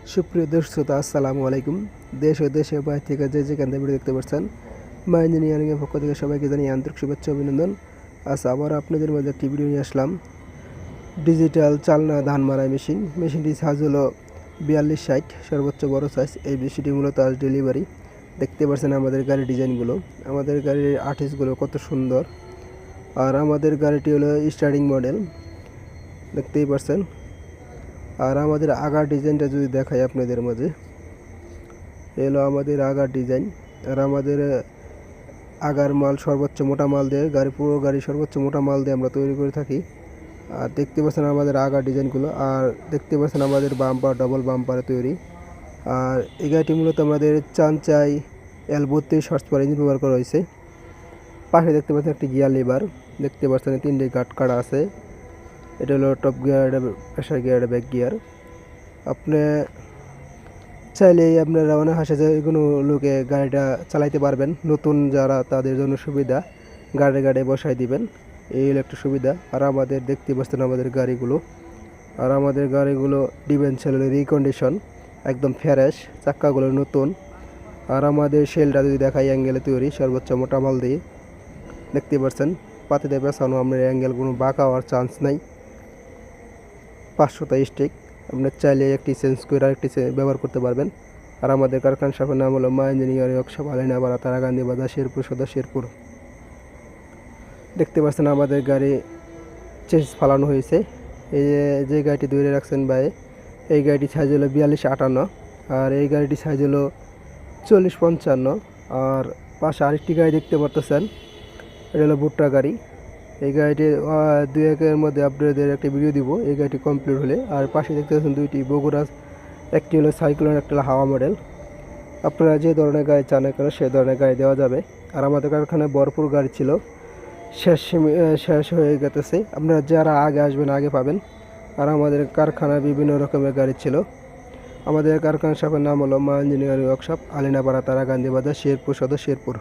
সুপ্রিয় দর্শক শ্রোতা, আসসালামু আলাইকুম। দেশ ও দেশের বাইরে থেকে যে যেখান থেকে ভিডিও দেখতে পাচ্ছেন, মা ইঞ্জিনিয়ারিংয়ের পক্ষ থেকে সবাইকে জানিয়ে আন্তরিক শুভেচ্ছা অভিনন্দন। আজ আবার আপনাদের মাঝে একটি ভিডিও নিয়ে আসলাম। ডিজিটাল চালনা ধান মারাই মেশিনটির সাইজ হলো 4260, সর্বোচ্চ বড় সাইজ। এই মেশিনটি মূলত আজ ডেলিভারি। দেখতে পাচ্ছেন আমাদের গাড়ির ডিজাইনগুলো, আমাদের গাড়ির আর্টিস্টগুলো কত সুন্দর। আর আমাদের গাড়িটি হলো স্টার্টিং মডেল, দেখতেই পাচ্ছেন। আর আমাদের আগার ডিজাইনটা যদি দেখাই আপনাদের মাঝে, এলো আমাদের আগার ডিজাইন। আর আমাদের আগার মাল সর্বোচ্চ মোটা মাল দিয়ে পুরো গাড়ি সর্বোচ্চ মোটা মাল দিয়ে আমরা তৈরি করে থাকি। আর দেখতে পাচ্ছেন আমাদের আগার ডিজাইনগুলো। আর দেখতে পাচ্ছেন আমাদের বাম্পার ডবল বাম্পারে তৈরি। আর এই গাড়িটি মূলত আমাদের চাঞ্চাই L32 হর্স পাওয়ার ইঞ্জিন ব্যবহার করা হয়েছে। পাশে দেখতে পাচ্ছেন একটি গিয়ার লিভার, দেখতে পাচ্ছেন 3টে গাট কাটা আছে। এটা হলো top gear, pressure gear, back gear. আপনি চাইলেই আপনারা অনেক হাসে যে কোনো লোকে গাড়িটা চালাইতে পারবেন। নতুন যারা, তাদের জন্য সুবিধা, গাড়ি বসাই দিবেন, এই হলো একটা সুবিধা। আর আমাদের দেখতে পাচ্ছেন আমাদের গাড়িগুলো, আর আমাদের গাড়িগুলো ডিভেন্সাল রিকন্ডিশন, একদম ফ্রেশ, চাক্কাগুলো নতুন। আর আমাদের শেলটা যদি দেখাই, অ্যাঙ্গেলে তৈরি, সর্বোচ্চ মোটা মাল দিয়ে। দেখতে পাচ্ছেন পাতিতে পেছানো, আপনার অ্যাঙ্গেল কোনো বাঁকা হওয়ার চান্স নাই। 500টা স্টিক, আপনার চাইলে একটি চেঞ্জ করে আরেকটি ব্যবহার করতে পারবেন। আর আমাদের কারখানা শপের নাম হলো মা ইঞ্জিনিয়ারিং ওয়ার্কশপ, আলিনাপাড়া, তারাকান্দি বাজার, শেরপুর সদর, শেরপুর। দেখতে পাচ্ছেন আমাদের গাড়ি চেঞ্জ ফালানো হয়েছে। এই যে গাড়িটি ধরে রাখছেন ভাই, এই গাড়িটি সাইজ হলো 4258, আর এই গাড়িটি সাইজ হলো 4055। আর পাশে আরেকটি গাড়ি দেখতে পারতেছেন, এটা হলো ভুট্টা গাড়ি। এই গাড়িটি 2-1-এর মধ্যে আপনাদের একটা ভিডিও দিব এই গাড়িটি কমপ্লিট হলে। আর পাশে দেখতে পাচ্ছেন দুইটি বগুড়া, একটি হলো সাইক্লোন, একটা হলো হাওয়া মডেল। আপনারা যে ধরনের গাড়ি চান কেন সেই ধরনের গাড়ি দেওয়া যাবে। আর আমাদের কারখানায় ভরপুর গাড়ি ছিল, শেষ হয়ে গেছে। আপনারা যারা আগে আসবেন আগে পাবেন। আর আমাদের কারখানায় বিভিন্ন রকমের গাড়ি ছিল। আমাদের কারখানা শপের নাম হলো মা ইঞ্জিনিয়ারিং ওয়ার্কশপ, আলিনাপাড়া, তারাকান্দি বাজার, শেরপুর সদর, শেরপুর।